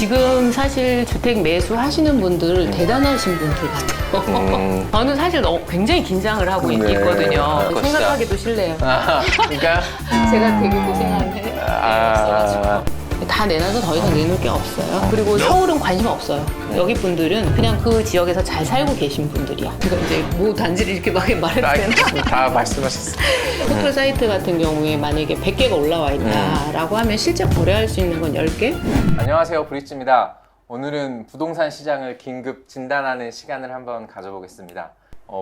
지금 사실 주택 매수 하시는 분들 대단하신 분들 같아요. 저는 사실 굉장히 긴장을 하고 네. 있거든요. 그것이다. 생각하기도 싫네요. 그러니까 제가 되게 고생한 해 없어가지고. 다 내놔서 더 이상 내놓을 게 없어요. 그리고 서울은 관심 없어요. 여기 분들은 그냥 그 지역에서 잘 살고 계신 분들이야. 그러니까 이제 뭐 단지를 이렇게 막 말해도 되나? 다 말씀하셨어요. 포털 사이트 같은 경우에 만약에 100개가 올라와 있다라고 하면 실제 거래할 수 있는 건 10개? 안녕하세요, 브릿지입니다. 오늘은 부동산 시장을 긴급 진단하는 시간을 한번 가져보겠습니다.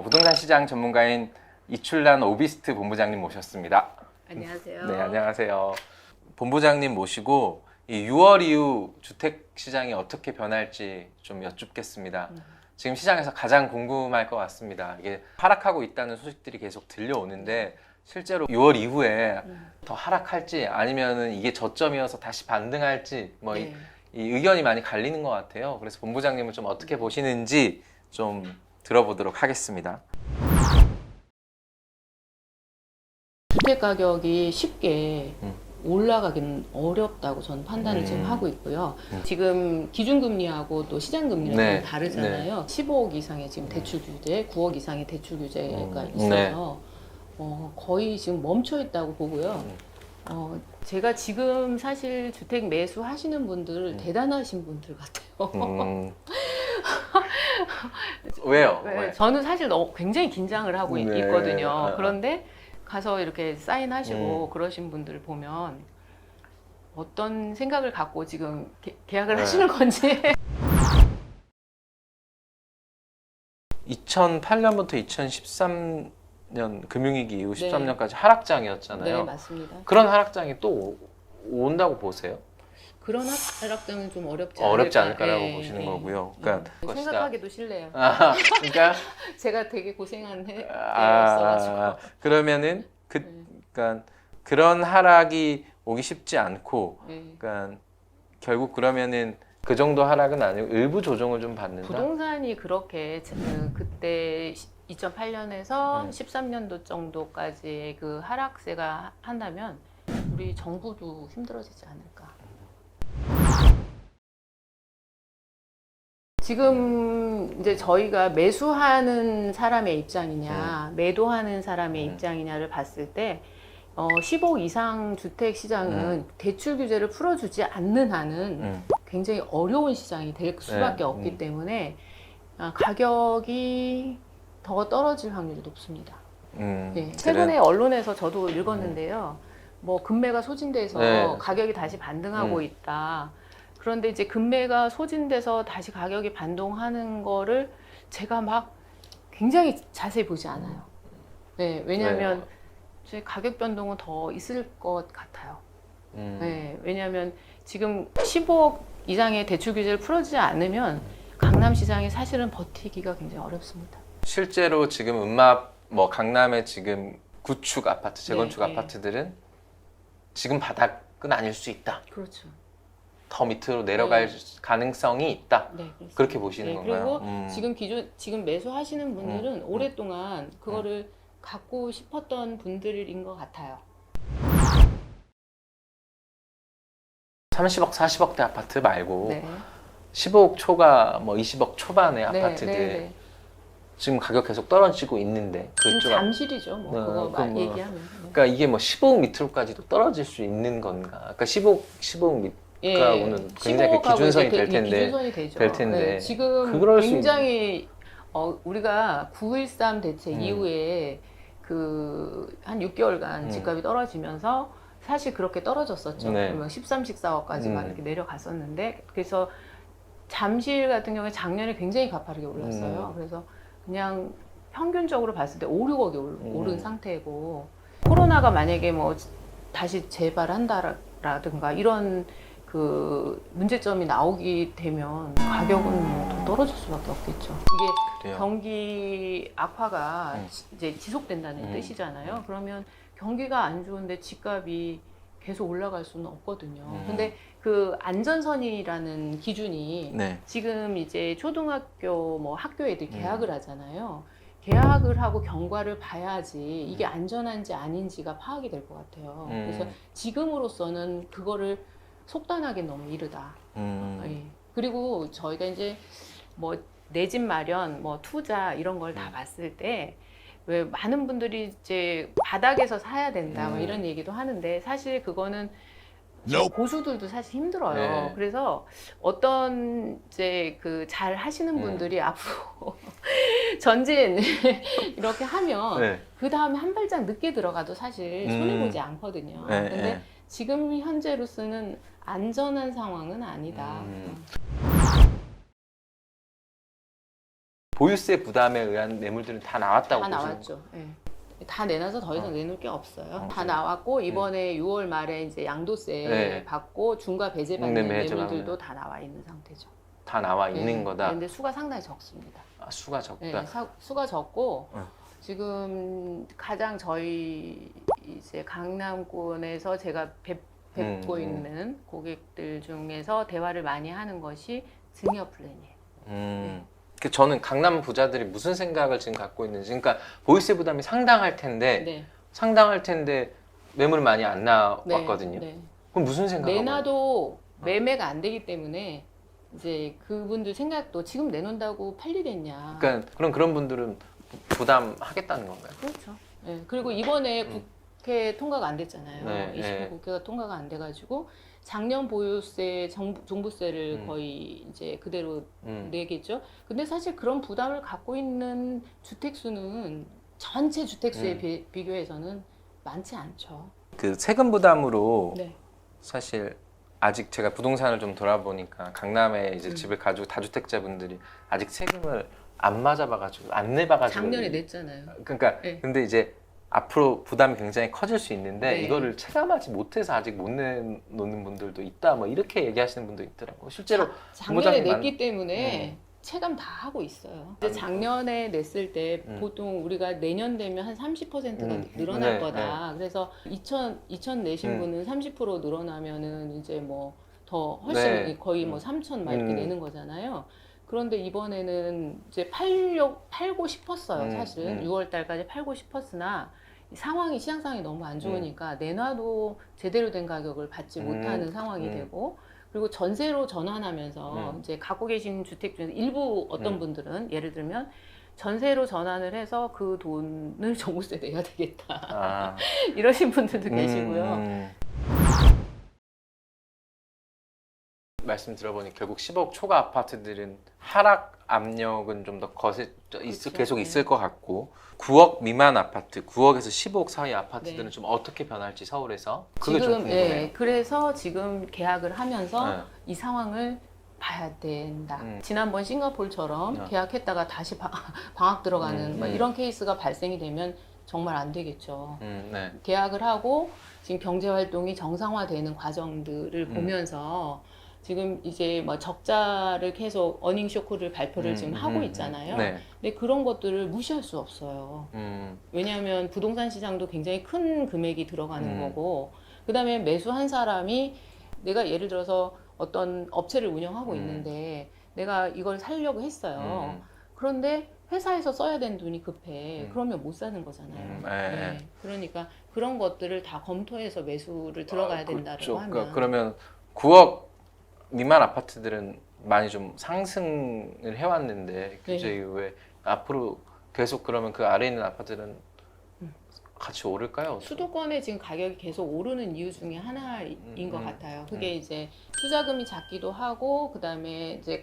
부동산 시장 전문가인 이출란 오비스트 본부장님 모셨습니다. 안녕하세요. 네, 안녕하세요. 본부장님 모시고 이 6월 이후 주택 시장이 어떻게 변할지 좀 여쭙겠습니다. 지금 시장에서 가장 궁금할 것 같습니다. 이게 하락하고 있다는 소식들이 계속 들려오는데 실제로 6월 이후에 더 하락할지 아니면은 이게 저점이어서 다시 반등할지 뭐 이 의견이 많이 갈리는 것 같아요. 그래서 본부장님은 좀 어떻게 보시는지 좀 들어보도록 하겠습니다. 주택 가격이 쉽게 올라가기는 어렵다고 저는 판단을 지금 하고 있고요. 지금 기준금리하고 또 시장금리는 네. 좀 다르잖아요. 15억 이상의 지금 대출 규제, 9억 이상의 대출 규제가 있어서 거의 지금 멈춰 있다고 보고요. 제가 지금 사실 주택 매수 하시는 분들 대단하신 분들 같아요. 왜요? 네, 왜? 저는 사실 굉장히 긴장을 하고 네. 있거든요. 그런데 가서 이렇게 사인하시고 그러신 분들을 보면 어떤 생각을 갖고 지금 계약을 하시는 건지. 2008년부터 2013년 금융위기 이후 네. 13년까지 하락장이었잖아요. 네, 맞습니다. 그런 하락장이 또 온다고 보세요? 그런 하락장은 좀 어렵지 않을까라고 네, 보시는 네. 거고요. 그러니까 생각하기도 싫네요. 그러니까 제가 되게 고생한 해였어가지고. 그러면은 그러니까 그런 하락이 오기 쉽지 않고, 그러니까 결국 그러면은 그 정도 하락은 아니고 일부 조정을 좀 받는다. 부동산이 그렇게 그때 2008년에서 13년도 정도까지의 그 하락세가 한다면 우리 정부도 힘들어지지 않을까. 지금 이제 저희가 매수하는 사람의 입장이냐, 매도하는 사람의 입장이냐를 봤을 때 15억 이상 주택 시장은 대출 규제를 풀어주지 않는 한은 굉장히 어려운 시장이 될 수밖에 없기 때문에 가격이 더 떨어질 확률이 높습니다. 네, 최근에 언론에서 저도 읽었는데요. 뭐 금매가 소진돼서 가격이 다시 반등하고 있다. 그런데 이제 금매가 소진돼서 다시 가격이 반동하는 거를 제가 막 굉장히 자세히 보지 않아요. 네, 왜냐하면 제 가격 변동은 더 있을 것 같아요. 네, 왜냐하면 지금 15억 이상의 대출 규제를 풀어지지 않으면 강남 시장이 사실은 버티기가 굉장히 어렵습니다. 실제로 지금 음압 뭐 강남의 지금 구축 아파트, 재건축 네, 아파트들은 지금 바닥은 아닐 수 있다. 그렇죠. 더 밑으로 내려갈 가능성이 있다. 네, 그렇습니다. 그렇게 보시는 건가요? 그리고 지금 매수하시는 분들은 오랫동안 그거를 갖고 싶었던 분들인 것 같아요. 30억, 40억대 아파트 말고 네. 15억 초과 뭐 20억 초반의 네, 아파트들 네. 지금 가격 계속 떨어지고 있는데 그쪽 잠실이죠. 뭐 그거 그럼 뭐, 얘기하면. 그러니까 이게 뭐 15억 밑으로까지도 떨어질 수 있는 건가? 그러니까 15억 밑가고는 굉장히 그 15억하고 기준선이 이제 될 텐데 기준선이 되죠. 될 텐데 네, 지금 그럴 수 굉장히 우리가 9.13 대책 이후에 그 한 6개월간 집값이 떨어지면서 사실 그렇게 떨어졌었죠. 네. 그러면 13, 14억까지 막 이렇게 내려갔었는데 그래서 잠실 같은 경우에 작년에 굉장히 가파르게 올랐어요. 그래서 그냥 평균적으로 봤을 때 5, 6억이 오른 상태고 코로나가 만약에 뭐 다시 재발한다라든가 이런 그 문제점이 나오게 되면 가격은 뭐 더 떨어질 수밖에 없겠죠. 이게 그래요. 경기 악화가 이제 지속된다는 뜻이잖아요. 그러면 경기가 안 좋은데 집값이 계속 올라갈 수는 없거든요. 근데 그 안전선이라는 기준이 지금 이제 초등학교 뭐 학교 애들 개학을 하잖아요. 계약을 하고 경과를 봐야지 이게 안전한지 아닌지가 파악이 될 것 같아요. 그래서 지금으로서는 그거를 속단하기 너무 이르다. 예. 그리고 저희가 이제 뭐 내 집 마련, 뭐 투자 이런 걸 다 봤을 때 왜 많은 분들이 이제 바닥에서 사야 된다 뭐 이런 얘기도 하는데 사실 그거는 고수들도 사실 힘들어요. 네. 그래서 어떤 이제 그 잘 하시는 분들이 앞으로 전진 이렇게 하면 네. 그 다음에 한 발짝 늦게 들어가도 사실 손해 보지 않거든요. 네, 근데 네. 지금 현재로서는 안전한 상황은 아니다. 보유세 부담에 의한 매물들은 다 나왔다고 다 보시는 나왔죠. 예. 다 내놔서 더 이상 내놓을 게 없어요. 다 나왔고 이번에 6월 말에 이제 양도세 네. 받고 중과 배제 받는 네, 배제 매물들도 받는. 다 나와 있는 상태죠. 다 나와 있는 네. 거다. 근데 수가 상당히 적습니다. 아, 수가 적다. 네, 수가 적고 어. 지금 가장 저희 이제 강남권에서 제가 뵙고 있는 고객들 중에서 대화를 많이 하는 것이 증여 플랜이에요. 그 저는 강남 부자들이 무슨 생각을 지금 갖고 있는지, 그러니까 보유세 부담이 상당할 텐데 매물 많이 안 나왔거든요. 네. 그럼 무슨 생각하고? 내놔도 매매가 안 되기 때문에 이제 그분들 생각도 지금 내놓는다고 팔리겠냐. 그러니까 그런 분들은 부담하겠다는 건가요? 그렇죠. 네. 그리고 이번에 국회 통과가 안 됐잖아요. 네, 29 네. 국회가 통과가 안 돼가지고 작년 보유세 종부세를 거의 이제 그대로 내겠죠. 근데 사실 그런 부담을 갖고 있는 주택 수는 전체 주택 수에 비교해서는 많지 않죠. 그 세금 부담으로 네. 사실 아직 제가 부동산을 좀 돌아보니까 강남에 이제 집을 가지고 다주택자분들이 아직 세금을 안 맞아봐가지고 안 내봐가지고 작년에 냈잖아요. 그러니까 네. 근데 이제 앞으로 부담이 굉장히 커질 수 있는데 네. 이거를 체감하지 못해서 아직 못 내놓는 분들도 있다 뭐 이렇게 얘기하시는 분도 있더라고요. 실제로 작년에 부모장님 냈기 때문에 체감 다 하고 있어요. 이제 작년에 냈을 때 보통 우리가 내년 되면 한 30%가 늘어날 네, 거다. 그래서 2000 내신 분은 30% 늘어나면은 이제 뭐 더 훨씬 네. 거의 뭐 3천 막 이렇게 내는 거잖아요. 그런데 이번에는 이제 팔고 싶었어요. 사실은 6월 달까지 팔고 싶었으나 상황이 시장 상황이 너무 안 좋으니까 내놔도 제대로 된 가격을 받지 못하는 상황이 되고 그리고 전세로 전환하면서 이제 갖고 계신 주택 중에서 일부 어떤 분들은 예를 들면 전세로 전환을 해서 그 돈을 종부세 내야 되겠다 이러신 분들도 계시고요. 말씀 들어보니 결국 10억 초과 아파트들은 하락 압력은 좀 더 그렇죠. 계속 있을 것 같고 9억 미만 아파트, 9억에서 10억 사이 아파트들은 네. 좀 어떻게 변할지 서울에서 그게 좀 지금 궁금해요. 그래서 지금 계약을 하면서 네. 이 상황을 봐야 된다. 지난번 싱가포르처럼 계약했다가 다시 방학 들어가는 뭐 이런 케이스가 발생이 되면 정말 안 되겠죠. 네. 계약을 하고 지금 경제 활동이 정상화되는 과정들을 보면서 지금 이제 뭐 적자를 계속 어닝 쇼크를 발표를 지금 하고 있잖아요. 네. 근데 그런 것들을 무시할 수 없어요. 왜냐하면 부동산 시장도 굉장히 큰 금액이 들어가는 거고, 그 다음에 매수한 사람이 내가 예를 들어서 어떤 업체를 운영하고 있는데 내가 이걸 살려고 했어요. 그런데 회사에서 써야 되는 돈이 급해. 그러면 못 사는 거잖아요. 네. 그러니까 그런 것들을 다 검토해서 매수를 들어가야 된다고 그렇죠. 하면. 그러면 9억 미만 아파트들은 많이 좀 상승을 해왔는데 규제 이후에 앞으로 계속 그러면 그 아래에 있는 아파트들은 같이 오를까요? 수도권에 지금 가격이 계속 오르는 이유 중에 하나인 것 같아요. 그게 이제 투자금이 작기도 하고, 그 다음에 이제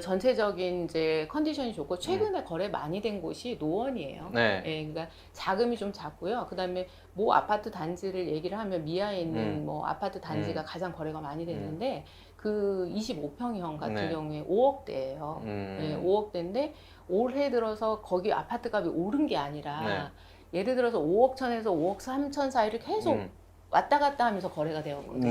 전체적인 이제 컨디션이 좋고, 최근에 거래 많이 된 곳이 노원이에요. 네. 그러니까 자금이 좀 작고요. 그 다음에 모 아파트 단지를 얘기를 하면 미아에 있는 뭐 아파트 단지가 가장 거래가 많이 됐는데, 그 25평형 같은 경우에 5억대예요. 5억대인데 올해 들어서 거기 아파트 값이 오른 게 아니라 예를 들어서 5억 천에서 5억 3천 사이를 계속 왔다 갔다 하면서 거래가 되었거든요.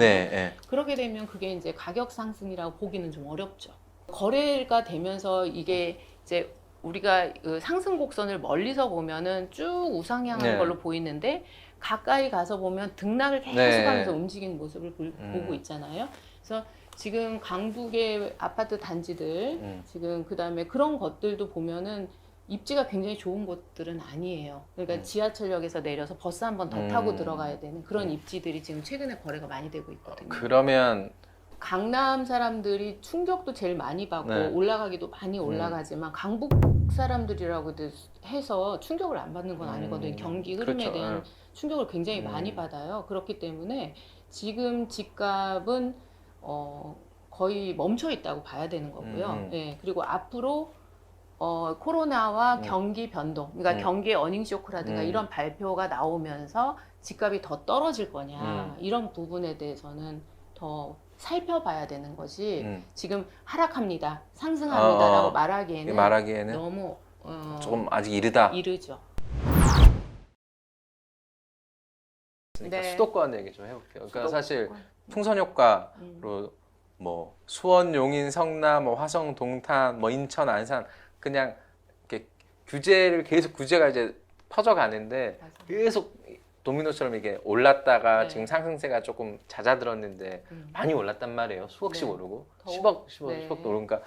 그렇게 되면 그게 이제 가격 상승이라고 보기는 좀 어렵죠. 거래가 되면서 이게 이제 우리가 그 상승 곡선을 멀리서 보면은 쭉 우상향하는 걸로 보이는데 가까이 가서 보면 등락을 계속하면서 움직이는 모습을 보고 있잖아요. 그래서 지금 강북의 아파트 단지들 지금 그다음에 그런 것들도 보면은 입지가 굉장히 좋은 곳들은 아니에요. 그러니까 지하철역에서 내려서 버스 한 번 더 타고 들어가야 되는 그런 입지들이 지금 최근에 거래가 많이 되고 있거든요. 그러면 강남 사람들이 충격도 제일 많이 받고 네. 올라가기도 많이 올라가지만 강북 사람들이라고 해서 충격을 안 받는 건 아니거든요. 경기 흐름에 그렇죠. 대한 충격을 굉장히 많이 받아요. 그렇기 때문에 지금 집값은 거의 멈춰 있다고 봐야 되는 거고요. 예, 그리고 앞으로 코로나와 경기 변동, 그러니까 경기의 어닝 쇼크라든가 이런 발표가 나오면서 집값이 더 떨어질 거냐 이런 부분에 대해서는 더 살펴봐야 되는 것이 지금 하락합니다, 상승합니다라고 말하기에는 너무 조금 아직 이르다. 이르죠. 그러니까 네. 수도권 얘기 좀 해볼게요. 그러니까 사실 풍선 효과로 뭐 수원, 용인, 성남, 뭐 화성, 동탄, 뭐 인천, 안산 그냥 이렇게 규제가 이제 퍼져가는데 맞아요. 계속 도미노처럼 이게 올랐다가 네. 지금 상승세가 조금 잦아들었는데 많이 올랐단 말이에요. 수억씩 네. 오르고 더욱, 10억도 네. 오르니까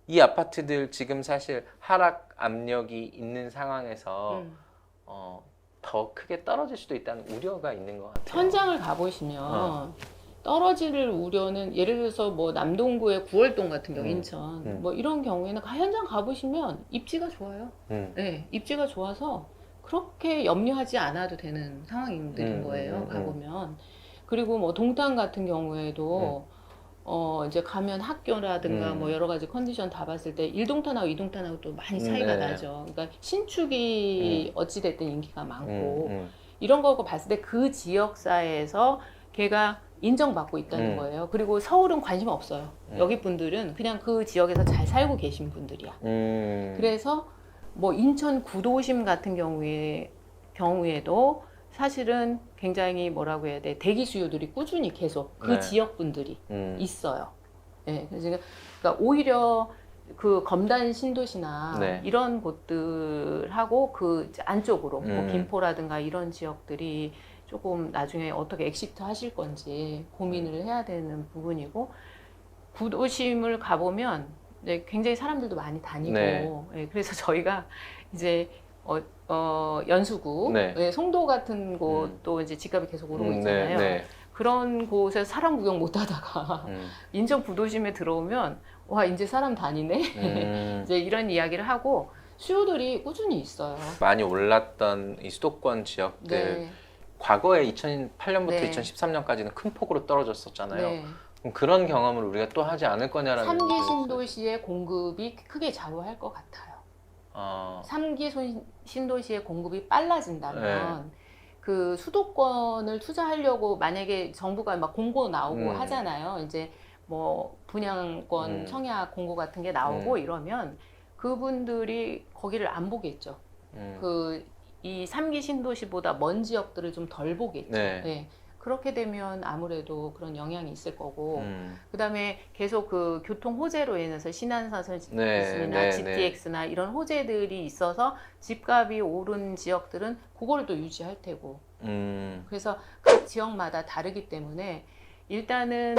이 아파트들 지금 사실 하락 압력이 있는 상황에서 더 크게 떨어질 수도 있다는 우려가 있는 것 같아요. 현장을 가보시면 떨어질 우려는 예를 들어서 뭐 남동구의 구월동 같은 경우 인천 뭐 이런 경우에는 현장 가보시면 입지가 좋아요. 네, 입지가 좋아서 그렇게 염려하지 않아도 되는 상황인 거예요. 가보면. 그리고 뭐 동탄 같은 경우에도 이제 가면 학교라든가 뭐 여러 가지 컨디션 다 봤을 때 1동탄하고 2동탄하고 또 많이 차이가 나죠. 그러니까 신축이 어찌됐든 인기가 많고 이런 거 봤을 때 그 지역사회에서 걔가 인정받고 있다는 거예요. 그리고 서울은 관심 없어요. 여기 분들은 그냥 그 지역에서 잘 살고 계신 분들이야. 그래서 뭐 인천 구도심 같은 경우에도 사실은 굉장히 뭐라고 해야 돼, 대기 수요들이 꾸준히 계속 그 지역 분들이 있어요. 네, 그러니까 오히려 그 검단 신도시나 이런 곳들하고 그 안쪽으로 뭐 김포라든가 이런 지역들이 조금 나중에 어떻게 엑시트 하실 건지 고민을 해야 되는 부분이고, 구도심을 가보면 굉장히 사람들도 많이 다니고 그래서 저희가 이제 연수구, 송도 같은 곳도 이제 집값이 계속 오르고 있잖아요. 그런 곳에서 사람 구경 못 하다가 인천 구도심에 들어오면 와, 이제 사람 다니네. 이제 이런 이야기를 하고 수요들이 꾸준히 있어요. 많이 올랐던 이 수도권 지역들 과거에 2008년부터 2013년까지는 큰 폭으로 떨어졌었잖아요. 그럼 그런 경험을 우리가 또 하지 않을 거냐라는 3기 신도시의 공급이 크게 좌우할 것 같아요. 3기 신도시의 공급이 빨라진다면 그 수도권을 투자하려고 만약에 정부가 막 공고 나오고 하잖아요. 이제 뭐 분양권 청약 공고 같은 게 나오고 이러면 그분들이 거기를 안 보겠죠. 이 3기 신도시보다 먼 지역들을 좀 덜 보겠죠. 그렇게 되면 아무래도 그런 영향이 있을 거고, 그 다음에 계속 그 교통 호재로 인해서 신한사설이나 GTX나 이런 호재들이 있어서 집값이 오른 지역들은 그걸 또 유지할 테고, 그래서 각 지역마다 다르기 때문에 일단은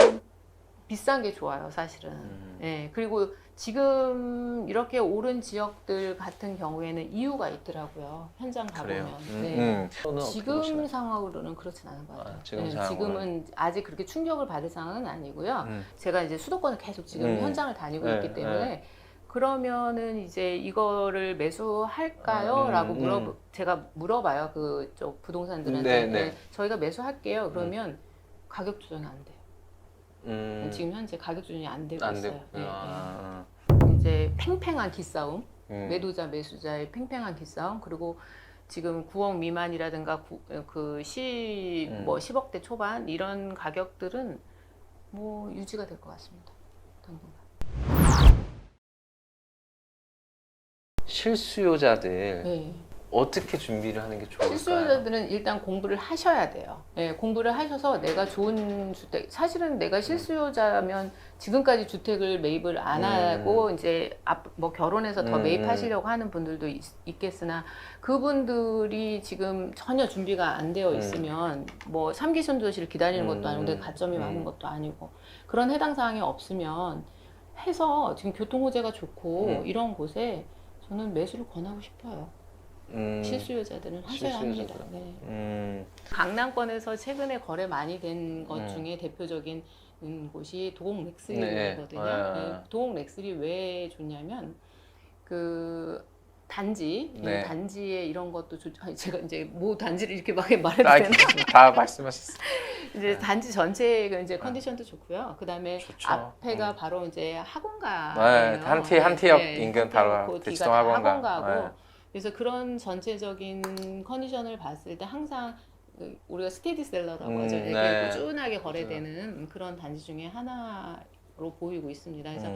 비싼 게 좋아요, 사실은. 그리고 지금 이렇게 오른 지역들 같은 경우에는 이유가 있더라고요. 현장 가보면. 지금 상황으로는 그렇진 않은 것 같아요. 지금은 아직 그렇게 충격을 받을 상황은 아니고요. 제가 이제 수도권을 계속 지금 현장을 다니고 있기 때문에 그러면은 이제 이거를 매수할까요? 라고 제가 물어봐요. 그쪽 부동산들한테. 저희가 매수할게요. 그러면 가격 조정이 안 돼요. 지금 현재 가격 조정이 안 되고 있어요. 이제 팽팽한 기싸움, 매도자 매수자의 팽팽한 기싸움, 그리고 지금 9억 미만이라든가 뭐 10억대 초반 이런 가격들은 뭐 유지가 될 것 같습니다. 당분간. 실수요자들 어떻게 준비를 하는 게 좋을까요? 실수요자들은 일단 공부를 하셔야 돼요. 공부를 하셔서 내가 좋은 주택, 사실은 내가 실수요자면 지금까지 주택을 매입을 안 하고 이제 뭐 결혼해서 더 매입하시려고 하는 분들도 있겠으나 그분들이 지금 전혀 준비가 안 되어 있으면 뭐 3기 신도시를 기다리는 것도 아니고 내가 가점이 많은 것도 아니고 그런 해당 사항이 없으면 해서 지금 교통 호재가 좋고 이런 곳에 저는 매수를 권하고 싶어요. 실수요자들은 하셔야 합니다. 강남권에서 최근에 거래 많이 된 것 중에 대표적인 곳이 도곡렉스리거든요. 네. 도곡렉스리 왜 좋냐면 그 단지, 네. 단지에 이런 것도 제가 이제 뭐 단지를 이렇게 막 말해도 되나? 다 말씀하셨어요. 이제 단지 전체가 이제 컨디션도 좋고요. 그다음에 좋죠. 앞에가 바로 이제 학원가예요. 한티역 인근 바로 그 대치동 뒤가 학원가. 학원가고. 그래서 그런 전체적인 컨디션을 봤을 때 항상 우리가 스테디셀러라고 하죠. 네. 꾸준하게 거래되는 그런 단지 중에 하나로 보이고 있습니다. 그래서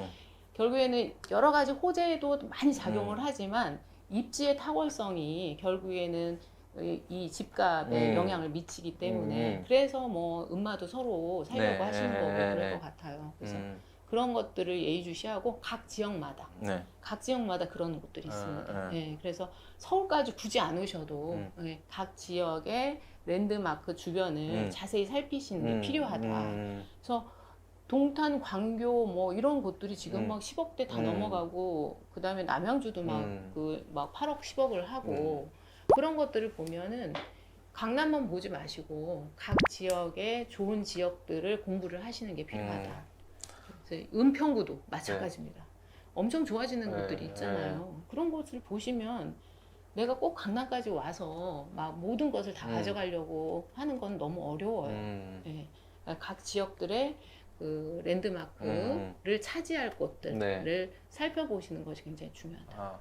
결국에는 여러 가지 호재도 많이 작용을 하지만 입지의 탁월성이 결국에는 이 집값에 영향을 미치기 때문에 그래서 뭐 음마도 서로 살려고 하시는 거고 그럴 것 같아요. 그래서 그런 것들을 예의주시하고 각 지역마다 그런 곳들이 있습니다. 예, 그래서 서울까지 굳이 안 오셔도 예, 각 지역의 랜드마크 주변을 자세히 살피시는 게 필요하다. 그래서 동탄, 광교 뭐 이런 곳들이 지금 막 10억대 다 넘어가고 그다음에 남양주도 막 8억, 10억을 하고 그런 것들을 보면은 강남만 보지 마시고 각 지역의 좋은 지역들을 공부를 하시는 게 필요하다. 그래서 은평구도 마찬가지입니다. 엄청 좋아지는 곳들이 있잖아요. 그런 곳을 보시면 내가 꼭 강남까지 와서 막 모든 것을 다 가져가려고 하는 건 너무 어려워요. 네. 그러니까 각 지역들의 그 랜드마크를 차지할 곳들을 살펴보시는 것이 굉장히 중요하다.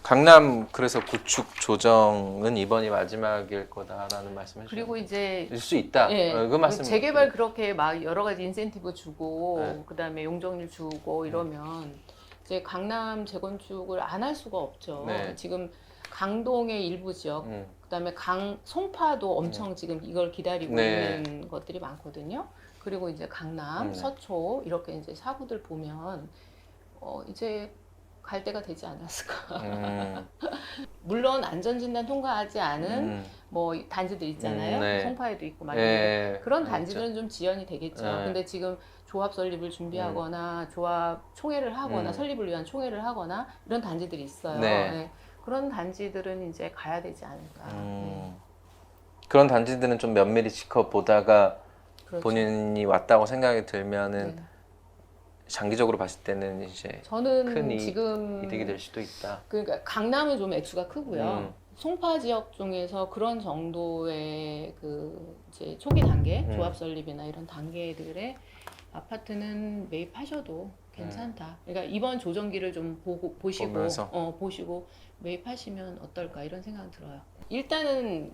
강남 그래서 구축 조정은 이번이 마지막일 거다라는 말씀을 그리고 이제 수 있다. 예, 그 말씀. 재개발 그렇게 막 여러 가지 인센티브 주고 그다음에 용적률 주고 이러면 이제 강남 재건축을 안 할 수가 없죠. 지금 강동의 일부 지역, 그다음에 송파도 엄청 지금 이걸 기다리고 있는 것들이 많거든요. 그리고 이제 강남, 서초 이렇게 이제 사구들 보면 이제 갈 때가 되지 않았을까. 물론 안전진단 통과하지 않은 뭐 단지들 있잖아요. 송파에도 있고 말이에요. 그런 단지들은 좀 지연이 되겠죠. 근데 지금 조합 설립을 준비하거나 조합 총회를 하거나 설립을 위한 총회를 하거나 이런 단지들이 있어요. 네. 그런 단지들은 이제 가야 되지 않을까. 그런 단지들은 좀 면밀히 지켜보다가 그렇죠. 본인이 왔다고 생각이 들면은 장기적으로 봤을 때는 이제 저는 큰 지금 이득이 될 수도 있다. 그러니까 강남은 좀 액수가 크고요. 송파 지역 중에서 그런 정도의 그 이제 초기 단계, 조합 설립이나 이런 단계들의 아파트는 매입하셔도 괜찮다. 그러니까 이번 조정기를 좀 보시고 매입하시면 어떨까 이런 생각이 들어요. 일단은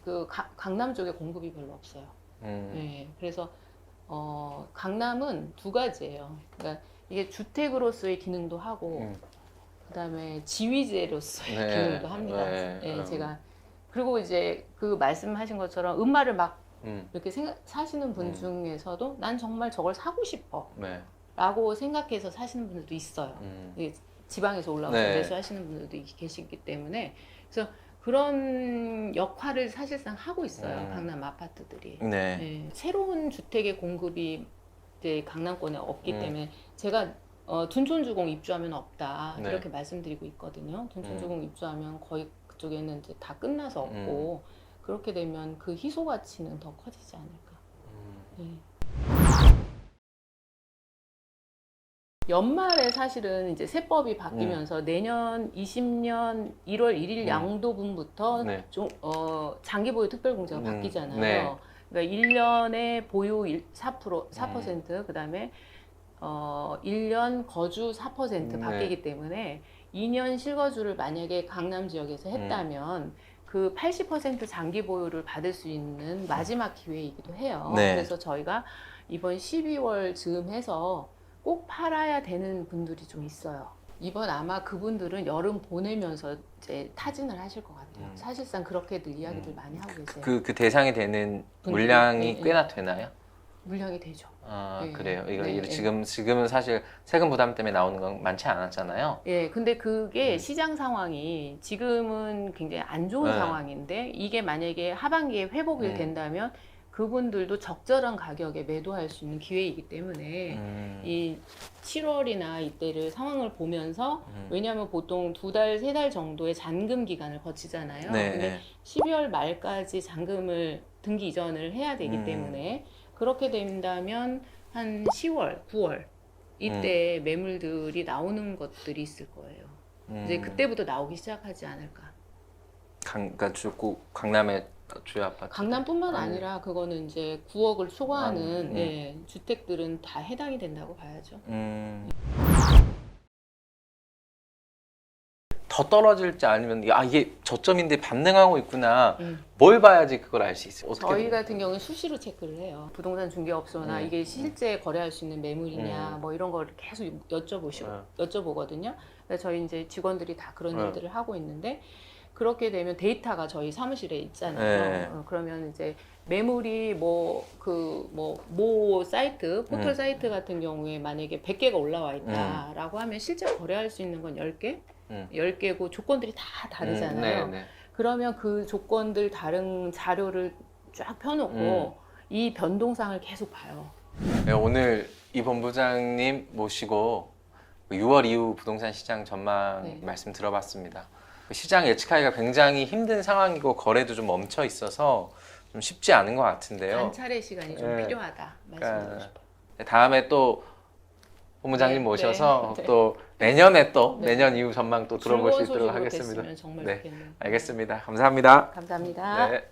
그 강남 쪽에 공급이 별로 없어요. 네, 그래서 강남은 두 가지예요. 그러니까 이게 주택으로서의 기능도 하고 그다음에 지위제로서의 기능도 합니다. 제가 그리고 이제 그 말씀하신 것처럼 음마를 막 이렇게 사시는 분 중에서도 난 정말 저걸 사고 싶어 라고 생각해서 사시는 분들도 있어요. 지방에서 올라와서 매수하시는 분들도 계시기 때문에 그래서 그런 역할을 사실상 하고 있어요. 강남 아파트들이. 새로운 주택의 공급이 이제 강남권에 없기 때문에 제가 둔촌주공 입주하면 없다 이렇게 말씀드리고 있거든요. 둔촌주공 입주하면 거의 그쪽에는 이제 다 끝나서 없고 그렇게 되면 그 희소 가치는 더 커지지 않을까. 연말에 사실은 이제 세법이 바뀌면서 내년 20년 1월 1일 양도분부터 장기 보유 특별공제가 바뀌잖아요. 그러니까 1년에 보유 4%, 그다음에 1년 거주 4% 바뀌기 때문에 2년 실거주를 만약에 강남 지역에서 했다면 그 80% 장기 보유를 받을 수 있는 마지막 기회이기도 해요. 그래서 저희가 이번 12월 즈음 해서 꼭 팔아야 되는 분들이 좀 있어요. 이번 아마 그분들은 여름 보내면서 이제 타진을 하실 것 같아요. 사실상 그렇게들 이야기들 많이 하고 계세요. 그 대상이 되는 물량이 꽤나 되나요? 물량이 되죠. 그래요. 지금은 사실 세금 부담 때문에 나오는 건 많지 않았잖아요. 근데 그게 시장 상황이 지금은 굉장히 안 좋은 상황인데 이게 만약에 하반기에 회복이 된다면 그분들도 적절한 가격에 매도할 수 있는 기회이기 때문에 이 7월이나 이때를 상황을 보면서 왜냐하면 보통 2달, 3달 정도의 잔금 기간을 거치잖아요. 네. 근데 12월 말까지 잔금을 등기 이전을 해야 되기 때문에 그렇게 된다면 한 10월, 9월 이때 매물들이 나오는 것들이 있을 거예요. 이제 그때부터 나오기 시작하지 않을까. 그러니까 꼭 강남의 주요 아파트. 강남뿐만 아니라 그거는 이제 9억을 초과하는 예, 주택들은 다 해당이 된다고 봐야죠. 더 떨어질지 아니면 이게 저점인데 반등하고 있구나. 뭘 봐야지 그걸 알 수 있어요? 어떻게 저희 같은 경우는 수시로 체크를 해요. 부동산 중개업소나 이게 실제 거래할 수 있는 매물이냐 뭐 이런 걸 계속 여쭤보거든요. 그래서 저희 이제 직원들이 다 그런 일들을 하고 있는데 그렇게 되면 데이터가 저희 사무실에 있잖아요. 그러면 이제 매물이 모 사이트, 포털 사이트 같은 경우에 만약에 100개가 올라와 있다라고 하면 실제 거래할 수 있는 건 10개? 10개고 조건들이 다 다르잖아요. 그러면 그 조건들 다른 자료를 쫙 펴놓고 이 변동상을 계속 봐요. 네, 오늘 이 본부장님 모시고 6월 이후 부동산 시장 전망 말씀 들어봤습니다. 시장 예측하기가 굉장히 힘든 상황이고 거래도 좀 멈춰 있어서 좀 쉽지 않은 것 같은데요. 관찰의 시간이 좀 필요하다 말씀드리고 싶어요. 다음에 또 본부장님 모셔서 또 내년에 또 내년 이후 전망 또 들어볼 수 있도록 하겠습니다. 정말 네, 좋겠네요. 알겠습니다. 감사합니다. 감사합니다. 네.